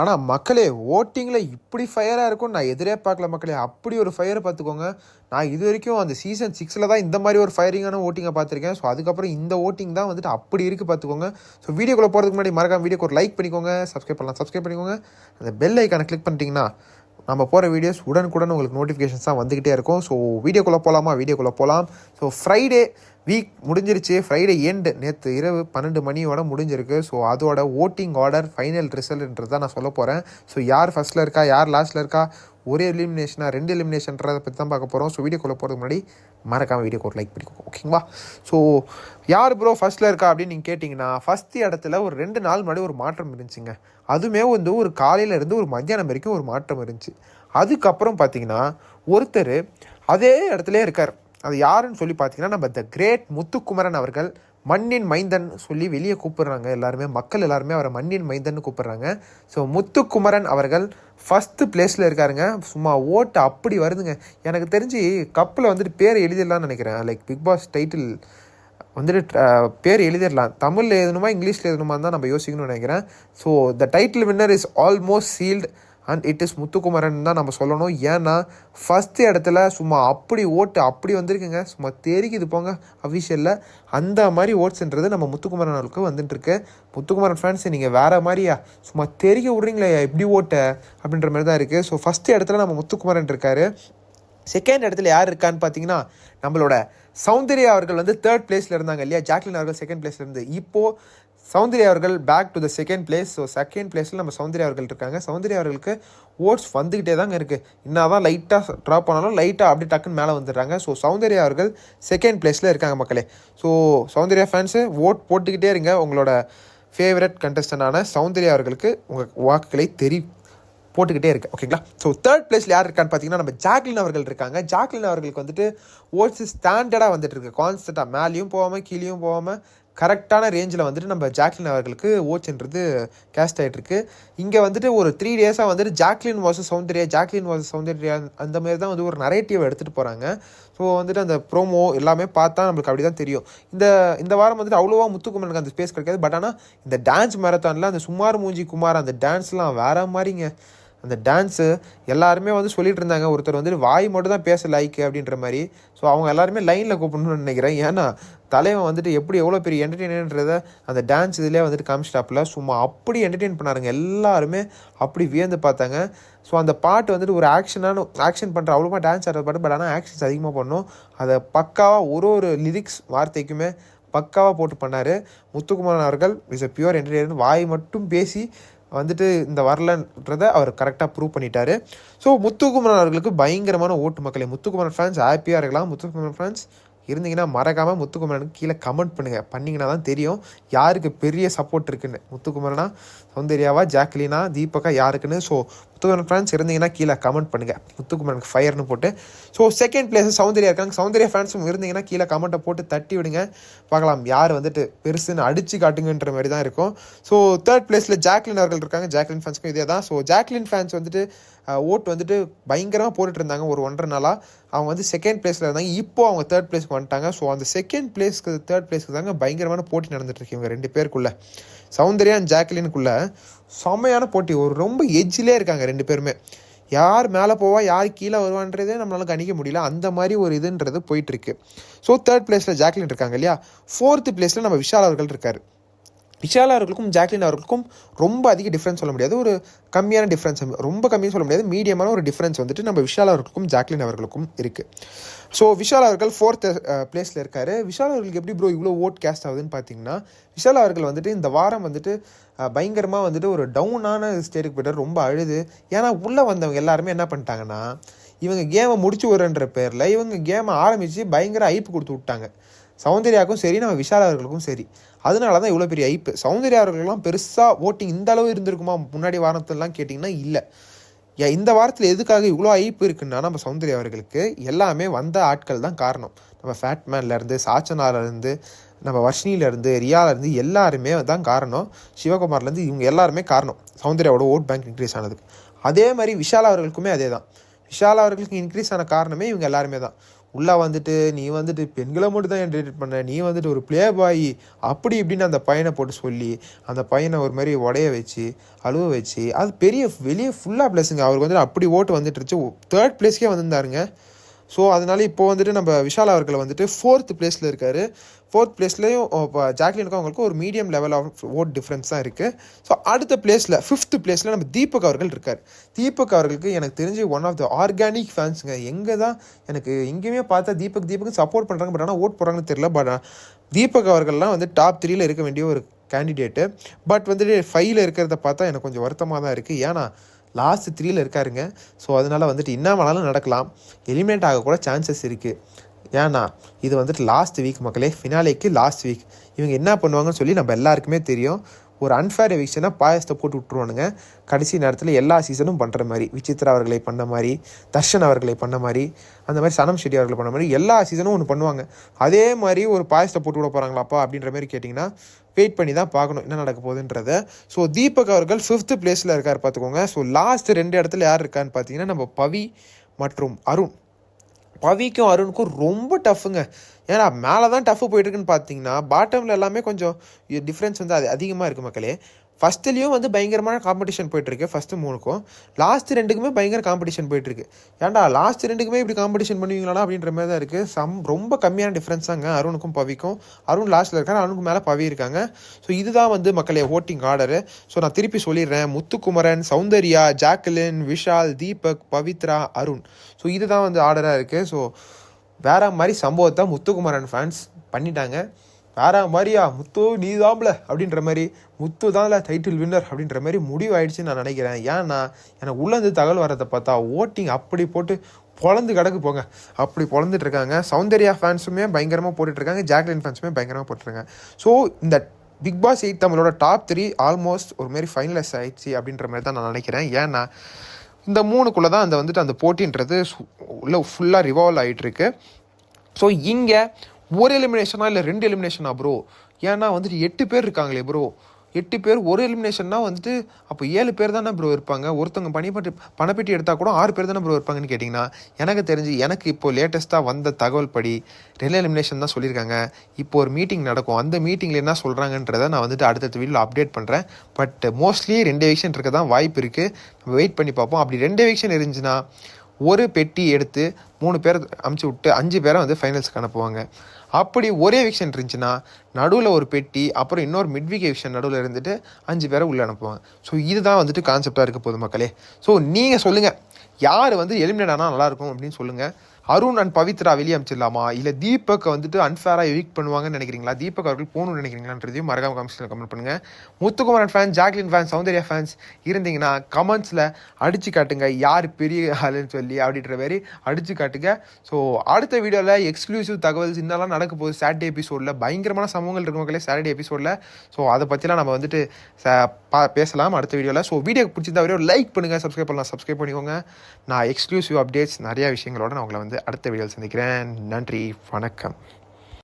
ஆனால் மக்களே ஓட்டிங்கில் இப்படி ஃபயராக இருக்கும் நான் எதிரே பார்க்கல மக்களே. அப்படி ஒரு ஃபயரை பார்த்துக்கோங்க. நான் இது வரைக்கும் அந்த சீசன் 6 தான் இந்த மாதிரி ஒரு ஃபயரிங்கான ஓட்டிங்கை பார்த்துருக்கேன். ஸோ அதுக்கப்புறம் இந்த ஓட்டிங் தான் வந்துட்டு அப்படி இருக்குது பார்த்துக்கோங்க. ஸோ வீடியோக்குள்ளே போகிறதுக்கு முன்னாடி மறக்காம வீடியோக்கு ஒரு லைக் பண்ணிக்கோங்க, சப்ஸ்கிரைப் பண்ணிக்கோங்க. அந்த பெல் ஐக்கானை கிளிக் பண்ணிட்டீங்கன்னா நம்ம போகிற வீடியோஸ் உடனுக்குடன் உங்களுக்கு நோட்டிஃபிகேஷன்ஸ் தான் வந்துக்கிட்டே இருக்கும். ஸோ வீடியோக்குள்ளே போகலாம். ஸோ ஃப்ரைடே வீக் முடிஞ்சிருச்சு. ஃப்ரைடே எண்டு நேற்று இரவு 12 மணியோட முடிஞ்சிருக்கு. ஸோ அதோட ஓட்டிங் ஆர்டர் ஃபைனல் ரிசல்ட்ன்றது தான் நான் சொல்ல போகிறேன். ஸோ யார் ஃபஸ்ட்டில் இருக்கா, யார் லாஸ்ட்டில் இருக்கா, ஒரே எலிமினேஷனாக 2 எலிமினேஷன்றதை பற்றி தான் பார்க்க போகிறோம். ஸோ வீடியோக்குள்ளே போகிறதுக்கு முன்னாடி மறக்காமல் வீடியோக்கு ஒரு லைக் பண்ணிக்கோங்க, ஓகேங்களா? ஸோ யார் ப்ரோ ஃபஸ்ட்டில் இருக்கா அப்படின்னு நீங்கள் கேட்டிங்கன்னா, ஃபஸ்ட்டு இடத்துல ஒரு 2 நாள் முன்னாடி ஒரு மாற்றம் இருந்துச்சுங்க. அதுவுமே வந்து ஒரு காலையிலேருந்து ஒரு மத்தியானம் வரைக்கும் ஒரு மாற்றம் இருந்துச்சு. அதுக்கப்புறம் பார்த்தீங்கன்னா ஒருத்தர் அதே இடத்துல இருக்கார். அது யாருன்னு சொல்லி பார்த்தீங்கன்னா, நம்ம த கிரேட் முத்துக்குமரன் அவர்கள். மண்ணின் மைந்தன் சொல்லி வெளியே கூப்பிடுறாங்க எல்லாருமே, மக்கள் எல்லாருமே அவரை மண்ணின் மைந்தன் கூப்பிடுறாங்க. ஸோ முத்துக்குமரன் அவர்கள் ஃபஸ்ட்டு பிளேஸில் இருக்காருங்க. சும்மா ஓட்டு அப்படி வருதுங்க. எனக்கு தெரிஞ்சு கப்பில் வந்துட்டு பேர் எழுதிடலான்னு நினைக்கிறேன். லைக் பிக் பாஸ் டைட்டில் வந்துட்டு பேர் எழுதிடலாம். தமிழில் எழுதணுமா இங்கிலீஷில் எழுதணுமா தான் நம்ம யோசிக்கணும்னு நினைக்கிறேன். So the title winner is almost sealed and it is Muthukumaran தான் நம்ம சொல்லணும். ஏன்னா ஃபஸ்ட்டு இடத்துல சும்மா அப்படி ஓட்டு அப்படி வந்திருக்குங்க. சும்மா தெரிக்குது போங்க அஃபிஷியலில். அந்த மாதிரி ஓட்ஸ்ன்றது நம்ம முத்துக்குமரன் அவர்களுக்கு வந்துட்டுருக்கு. முத்துக்குமரன் ஃபேன்ஸ் நீங்கள் வேறு மாதிரியா சும்மா தெரிக்க விட்றீங்களே எப்படி ஓட்ட அப்படின்ற மாதிரி தான் இருக்குது. ஸோ ஃபஸ்ட்டு இடத்துல நம்ம முத்துக்குமரன் இருக்கார். செகண்ட் இடத்துல யார் இருக்கான்னு பார்த்தீங்கன்னா, நம்மளோட சௌந்தர்யா அவர்கள் வந்து 3rd பிளேஸில் இருந்தாங்க இல்லையா. ஜாக்லின் அவர்கள் 2nd பிளேஸில் இருந்து இப்போது சௌந்தர்யா அவர்கள் back to the 2nd place. So 2nd பிளேஸில் நம்ம சௌந்தர்யா அவர்கள் இருக்காங்க. சௌந்தர்யா அவர்களுக்கு ஓட்ஸ் வந்துக்கிட்டே தாங்க இருக்குது. இன்னும் லைட்டாக ட்ராப் பண்ணாலும் லைட்டாக அப்படி டக்குன்னு மேலே வந்துடுறாங்க. ஸோ சௌந்தர்யா அவர்கள் 2nd பிளேஸில் இருக்காங்க மக்களே. ஸோ சௌந்தர்யா ஃபேன்ஸு ஓட் போட்டுக்கிட்டே இருங்க. உங்களோட ஃபேவரட் கண்டஸ்டண்டான சௌந்தர்யா அவர்களுக்கு உங்கள் வாக்குகளை போட்டுக்கிட்டே இருக்கு, ஓகேங்களா? ஸோ 3rd பிளேஸில் யார் இருக்கான்னு பார்த்தீங்கன்னா, நம்ம ஜாக்லின் அவர்கள் இருக்காங்க. ஜாக்லின் அவர்களுக்கு வந்துட்டு ஓட்ஸ் ஸ்டாண்டர்டாக வந்துட்டு இருக்கு. கான்ஸ்டண்ட்டாக மேலேயும் போகாமல் கீழேயும் போகாமல் கரெக்டான ரேஞ்சில் வந்துட்டு நம்ம ஜாக்லின் அவர்களுக்கு ஓட்ஸ்ன்றது கேஸ்ட் ஆகிட்டுருக்கு. இங்கே வந்துட்டு ஒரு 3 டேஸாக வந்துட்டு ஜாக்லின் வாசஸ் சௌந்தர்யா அந்த மாதிரி தான் வந்து ஒரு நரேட்டிவ் எடுத்துகிட்டு போகிறாங்க. ஸோ வந்துட்டு அந்த ப்ரோமோ எல்லாமே பார்த்தா நம்மளுக்கு அப்படி தான் தெரியும். இந்த வாரம் வந்துட்டு அவ்வளோவா முத்துக்குமரனுக்கு அந்த ஸ்பேஸ் கிடைக்காது. பட் ஆனால் இந்த டான்ஸ் மேரத்தானில் அந்த சுமார் மூஞ்சி குமார் அந்த டான்ஸ்லாம் வேறு மாதிரிங்க. அந்த டான்ஸு எல்லாருமே வந்து சொல்லிட்டு இருந்தாங்க. ஒருத்தர் வந்து வாய் மட்டும் தான் பேச லைக்கு அப்படின்ற மாதிரி. ஸோ அவங்க எல்லாருமே லைனில் கூப்பிடணும்னு நினைக்கிறேன். ஏன்னா தலைவன் வந்துட்டு எவ்வளோ பெரிய என்டர்டெயின்ன்றதை அந்த டான்ஸ் இதிலே வந்துட்டு காமிச்சிட்டாப்பில் சும்மா அப்படி என்டர்டெயின் பண்ணாருங்க. எல்லாருமே அப்படி வியந்து பார்த்தாங்க. ஸோ அந்த பாட்டு வந்துட்டு ஒரு ஆக்ஷன் பண்ணுற அவ்வளோமா டான்ஸ் ஆடுற பாட்டு. பட் ஆனால் ஆக்ஷன்ஸ் அதிகமாக பண்ணணும். அதை பக்காவாக ஒரு லிரிக்ஸ் வார்த்தைக்குமே பக்காவாக போட்டு பண்ணார் முத்துக்குமரன் அவர்கள். Is a pure entertainer. வாய் மட்டும் பேசி வந்துட்டு இந்த வரலன்றதை அவர் கரெக்டாக ப்ரூவ் பண்ணிட்டாரு. ஸோ முத்துக்குமரன் அவர்களுக்கு பயங்கரமான ஓட்டு மக்களே. முத்துக்குமரன் ஃபேன்ஸ் ஹாப்பியாக இருக்கலாம். முத்துக்குமரன் ஃபேன்ஸ் இருந்தீங்கன்னா மறக்காமல் முத்துக்குமரனுக்கு கீழே கமெண்ட் பண்ணிங்கன்னா தான் தெரியும் யாருக்கு பெரிய சப்போர்ட் இருக்குன்னு. முத்துக்குமரனா, சௌந்தர்யாவா, ஜாக்லினா, தீபகா யாருக்குன்னு. ஸோ முத்துக்குமரன் ஃபேன்ஸ் இருந்தீங்கன்னா கீழே கமெண்ட் பண்ணுங்கள், முத்துக்குமரனுக்கு ஃபயர்னு போட்டு. ஸோ 2nd பிளேஸ் சௌந்தர்யா இருக்காங்க. சௌந்தர்யா ஃபேன்ஸும் இருந்தீங்கன்னா கீழே கமெண்ட்டை போட்டு தட்டி விடுங்க. பார்க்கலாம் யார் வந்துட்டு பெருசுன்னு அடித்து காட்டுங்கன்ற மாதிரி தான் இருக்கும். ஸோ 3rd பிளேஸில் ஜாக்லின் அவர்கள் இருக்காங்க. ஜாக்லின் ஃபேன்ஸுக்கும் இதே தான். ஸோ ஜாக்லின் ஃபேன்ஸ் வந்துட்டு ஓட்டு வந்துட்டு பயங்கரமாக போட்டுட்டு இருந்தாங்க ஒரு 1.5 நாளாக. அவங்க வந்து 2nd பிளேஸில் இருந்தாங்க. இப்போது அவங்க 3rd பிளேஸ்க்கு வந்துட்டாங்க. ஸோ அந்த 2nd பிளேஸ்க்கு 3rd பிளேஸ்க்கு தாங்க பயங்கரமான போட்டி நடந்துட்டுருக்கு இவங்க 2 பேருக்குள்ளே. சௌந்தர்யா அண்ட் ஜாக்லினுக்குள்ளே செம்மையான போட்டி. ஒரு ரொம்ப எஜ்ஜிலே இருக்காங்க 2 பேருமே. யார் மேலே போவா யார் கீழே வருவான்றதே நம்மளால கணிக்க முடியல. அந்த மாதிரி ஒரு இதுன்றது போயிட்டுருக்கு. ஸோ 3rd பிளேஸில் ஜாக்லின் இருக்காங்க இல்லையா. 4th பிளேஸில் நம்ம விஷால் அவர்கள் இருக்கார். விஷால் அவர்களுக்கும் ஜாக்லின் அவர்களுக்கும் ரொம்ப அதிக டிஃப்ரென்ஸ் சொல்ல முடியாது. ஒரு கம்மியான டிஃப்ரென்ஸ், ரொம்ப கம்மியாக சொல்ல முடியாது, மீடியமான ஒரு டிஃப்ரென்ஸ் வந்துட்டு நம்ம விஷால் அவர்களுக்கும் ஜாக்லின் அவர்களுக்கும் இருக்குது. ஸோ விஷால் அவர்கள் 4th பிளேஸில் இருக்கார். விஷால் அவர்களுக்கு எப்படி ப்ரோ இவ்வளோ ஓட் கேஸ்ட் ஆகுதுன்னு பார்த்தீங்கன்னா, விஷால் அவர்கள் வந்துட்டு இந்த வாரம் வந்துட்டு பயங்கரமாக வந்துட்டு ஒரு டவுனான ஸ்டேட்டுக்கு போய்ட்டார். ரொம்ப அழுது. ஏன்னா உள்ளே வந்தவங்க எல்லாருமே என்ன பண்ணிட்டாங்கன்னா, இவங்க கேமை முடிச்சு விடுறன்ற பேரில் இவங்க கேமை ஆரம்பித்து பயங்கர ஐப்பு கொடுத்து விட்டாங்க. சௌந்தர்யாவுக்கும் சரி நம்ம விஷால் அவர்களுக்கும் சரி. அதனால தான் இவ்வளோ பெரிய ஐப்பு. சௌந்தர்யா அவர்கள்லாம் பெருசாக ஓட்டிங் இந்த அளவு இருந்திருக்குமா முன்னாடி வாரத்திலலாம் கேட்டிங்கன்னா இல்லை. இந்த வாரத்தில் எதுக்காக இவ்வளோ ஐப்பு இருக்குன்னா, நம்ம சௌந்தர்யா அவர்களுக்கு எல்லாமே வந்த ஆட்கள் தான் காரணம். நம்ம ஃபேட்மேன்லேருந்து, சாச்சனாலேருந்து, நம்ம வர்ஷினிலேருந்து, ரியாலேருந்து எல்லாருமே தான் காரணம். சிவகுமார்லேருந்து இவங்க எல்லாருமே காரணம் சௌந்தர்யாவோட ஓட் பேங்க் இன்க்ரீஸ் ஆனதுக்கு. அதே மாதிரி விஷால் அவர்களுக்குமே அதே தான். விஷால் அவர்களுக்கு இன்க்ரீஸ் ஆன காரணமே இவங்க எல்லாருமே தான். உள்ளே வந்துட்டு நீ வந்துட்டு பெண்களை மட்டும் தான் என்டர்டெயின் பண்ண, நீ வந்துட்டு ஒரு ப்ளே பாய் அப்படி இப்படின்னு அந்த பையனை போட்டு சொல்லி அந்த பையனை ஒரு மாதிரி உடைய வச்சு அழுவ வச்சு அது பெரிய வெளியே ஃபுல்லாக ப்ளஸ்ஸுங்க. அவருக்கு வந்துட்டு அப்படி ஓட்டு வந்துட்டுருச்சு, 3rd பிளேஸ்க்கே வந்திருந்தாருங்க. ஸோ அதனால் இப்போ வந்துட்டு நம்ம விஷால் அவர்கள் வந்துட்டு 4th பிளேஸில் இருக்கார். 4th பிளேஸ்லேயும் இப்போ ஜாக்லினுக்கும் அவங்களுக்கு ஒரு medium level of vote difference தான் இருக்குது. ஸோ அடுத்த பிளேஸில் 5th பிளேஸில் நம்ம தீபக் அவர்கள் இருக்கார். தீபக் அவர்களுக்கு எனக்கு தெரிஞ்சு ஒன் ஆஃப் த ஆர்கானிக் ஃபேன்ஸுங்க. எங்கே தான் எனக்கு எங்கேயுமே பார்த்தா தீபக் சப்போர்ட் பண்ணுறாங்க, பட் ஆனால் ஓட் போடுறாங்கன்னு தெரியல. பட் தீபக் அவர்கள்லாம் வந்து டாப் 3ல இருக்க வேண்டிய ஒரு கேண்டிடேட்டு. பட் வந்துட்டு 5ல் இருக்கிறத பார்த்தா எனக்கு கொஞ்சம் வருத்தமாக தான் இருக்குது. ஏன்னா லாஸ்ட் 3ல் இருக்காருங்க. ஸோ அதனால் வந்துட்டு என்ன வேணாலும் நடக்கலாம், எலிமினேட் ஆகக்கூட சான்சஸ் இருக்குது. ஏன்னா இது வந்துட்டு லாஸ்ட் வீக் மக்களே, ஃபினாலேக்கு லாஸ்ட் வீக். இவங்க என்ன பண்ணுவாங்கன்னு சொல்லி நம்ம எல்லாருக்குமே தெரியும். ஒரு அன்ஃபேர் எவிக்ஷனாக பாயசத்தை போட்டு விட்ருவானுங்க கடைசி நேரத்தில். எல்லா சீசனும் பண்ணுற மாதிரி, விசித்ரா அவர்களை பண்ண மாதிரி, தர்ஷன் அவர்களை பண்ண மாதிரி, அந்த மாதிரி சனம் ஷெட்டி அவர்களை பண்ண மாதிரி எல்லா சீசனும் ஒன்று பண்ணுவாங்க. அதே மாதிரி ஒரு பாயசத்தை போட்டு விட போகிறாங்களாப்பா அப்படின்ற மாதிரி கேட்டிங்கன்னா வெயிட் பண்ணி தான் பார்க்கணும் என்ன நடக்க போகுதுன்றத. ஸோ தீபக் அவர்கள் 5th பிளேஸில் இருக்கார் பார்த்துக்கோங்க. ஸோ லாஸ்ட் 2 இடத்துல யார் இருக்கான்னு பார்த்தீங்கன்னா நம்ம பவி மற்றும் அருண். பவிக்கும் அருணுக்கும் ரொம்ப டஃப்புங்க. ஏன்னா மேலே தான் டஃப்பு போயிட்டுருக்குன்னு பார்த்தீங்கன்னா பாட்டமில் எல்லாமே கொஞ்சம் டிஃப்ரென்ஸ் வந்து அது அதிகமாக இருக்குது மக்களே. ஃபஸ்ட்டுலேயும் வந்து பயங்கரமான காம்படிஷன் போயிட்டுருக்கு, ஃபஸ்ட்டு 3க்கும். லாஸ்ட் 2க்குமே பயங்கர காம்படிஷன் போயிட்டுருக்கு. ஏன்டா லாஸ்ட் 2க்குமே இப்படி காம்படிஷன் பண்ணுவீங்களா அப்படின்ற மாதிரி தான் இருக்குது. ரொம்ப கம்மியான டிஃப்ரென்ஸ் தாங்க அருணுக்கும் பவிக்கும். அருண் லாஸ்ட்டில் இருக்காங்க, அருணுக்கு மேலே பவி இருக்காங்க. ஸோ இதுதான் வந்து மக்களே ஓட்டிங் ஆர்டரு. ஸோ நான் திருப்பி சொல்லிடுறேன், முத்துக்குமரன், சௌந்தர்யா, ஜாக்லின், விஷால், தீபக், பவித்ரா, அருண். ஸோ இதுதான் வந்து ஆர்டராக இருக்குது. ஸோ வேற மாதிரி சம்பவத்தை முத்துக்குமரன் ஃபேன்ஸ் பண்ணிட்டாங்க. வேற மாதிரியா முத்து நீ தான்ல அப்படின்ற மாதிரி, முத்து தான்ல டைட்டில் வின்னர் அப்படின்ற மாதிரி முடிவு ஆயிடுச்சுன்னு நான் நினைக்கிறேன். ஏன்னா எனக்கு உள்ளேருந்து தகவல் வரதை பார்த்தா ஓட்டிங் அப்படி போட்டு பொழந்து கிடக்கு போங்க, அப்படி பொழந்துட்டு இருக்காங்க. சௌந்தர்யா ஃபேன்ஸுமே பயங்கரமாக போட்டுட்ருக்காங்க, ஜாக்லின் ஃபேன்ஸுமே பயங்கரமாக போட்டுருக்காங்க. ஸோ இந்த பிக் பாஸ் 8 நம்மளோட டாப் 3 ஆல்மோஸ்ட் ஒரு மாதிரி ஃபைனலைஸ் ஆயிடுச்சு அப்படின்ற மாதிரி தான் நான் நினைக்கிறேன். ஏன்னா இந்த 3க்குள்ளே தான் அந்த வந்துட்டு அந்த போட்டின்றது உள்ள ஃபுல்லாக ரிவால்வ் ஆகிட்டுருக்கு. ஸோ இங்கே ஒரு எலிமினேஷனா இல்லை 2 எலிமினேஷனா ப்ரோ? ஏன்னா வந்துட்டு 8 பேர் இருக்காங்களே ப்ரோ, 8 பேர் ஒரு எலிமினேஷன்னா வந்துட்டு அப்போ 7 பேர் தானே ப்ரோ இருப்பாங்க. ஒருத்தவங்க பணப்பெட்டி எடுத்தால் கூட 6 பேர் தானே ப்ரோ இருப்பாங்கன்னு கேட்டிங்கன்னா, எனக்கு தெரிஞ்சு எனக்கு இப்போது லேட்டஸ்ட்டாக வந்த தகவல் படி 2 எலிமினேஷன் தான் சொல்லியிருக்காங்க. இப்போ ஒரு மீட்டிங் நடக்கும், அந்த மீட்டிங்கில் என்ன சொல்கிறாங்கன்றதை நான் வந்துட்டு அடுத்தடுத்த வீடியோவில் அப்டேட் பண்ணுறேன். பட் மோஸ்ட்லி 2 எவிக்ஷன் இருக்க தான் வாய்ப்பு இருக்குது. நம்ம வெயிட் பண்ணி பார்ப்போம். அப்படி 2 எவிக்ஷன் இருந்துச்சுன்னா ஒரு பெட்டி எடுத்து 3 பேரை அமுச்சு விட்டு 5 பேரை வந்து ஃபைனல்ஸ்க்கு அனுப்புவாங்க. அப்படி ஒரே எவிக்ஷன் இருந்துச்சுன்னா நடுவில் ஒரு பெட்டி, அப்புறம் இன்னொரு மிட்வீக் எவிக்ஷன் நடுவில் இருந்துட்டு 5 பேரை உள்ளே அனுப்புவாங்க. ஸோ இதுதான் வந்துட்டு கான்செப்டாக இருக்க போகுது மக்களே. ஸோ நீங்கள் சொல்லுங்கள், யார் வந்து எலிமினேட் ஆனால் நல்லாயிருக்கும் அப்படின்னு சொல்லுங்கள். அருண் அண்ட் பவித்ரா வெளியே அமைச்சிடலாமா, இல்லை தீபக் வந்துட்டு அன்ஃபேராக எவிக்ட் பண்ணுவாங்கன்னு நினைக்கிறீங்களா, தீபக் அவர்கள் போகணும்னு நினைக்கிறீங்களான்றதையும் மறக்காம கமெண்ட்ஸில் கமெண்ட் பண்ணுங்கள். Muthukumaran fan, Jacqueline fan, Soundarya fans இருந்தீங்கன்னா கமெண்ட்ஸில் அடித்து காட்டுங்க யார் பெரிய ஆளுன்னு சொல்லி அப்படின்ற மாதிரி அடித்து காட்டுங்க. ஸோ அடுத்த வீடியோவில் எக்ஸ்க்ளூசிவ் தகவல்ஸ் இன்னெல்லாம் நடக்க போகுது. சாட்டர்டே எபிசோடில் பயங்கரமான சம்பவங்கள் இருக்கும் மக்களே சாட்டர்டே எபிசோடில். ஸோ அதை பற்றிலாம் நம்ம வந்துட்டு பேசலாம் அடுத்த வீடியோவில். ஸோ வீடியோ பிடிச்சிருந்தா வரையும் லைக் பண்ணுங்கள், சப்ஸ்கிரைப் பண்ணிக்கோங்க. நான் எக்ஸ்க்ளூசிவ் அப்டேட்ஸ் நிறையா விஷயங்களோட நான் உங்களை வந்து அடுத்த வீடியோவில் சந்திக்கிறேன். நன்றி, வணக்கம்.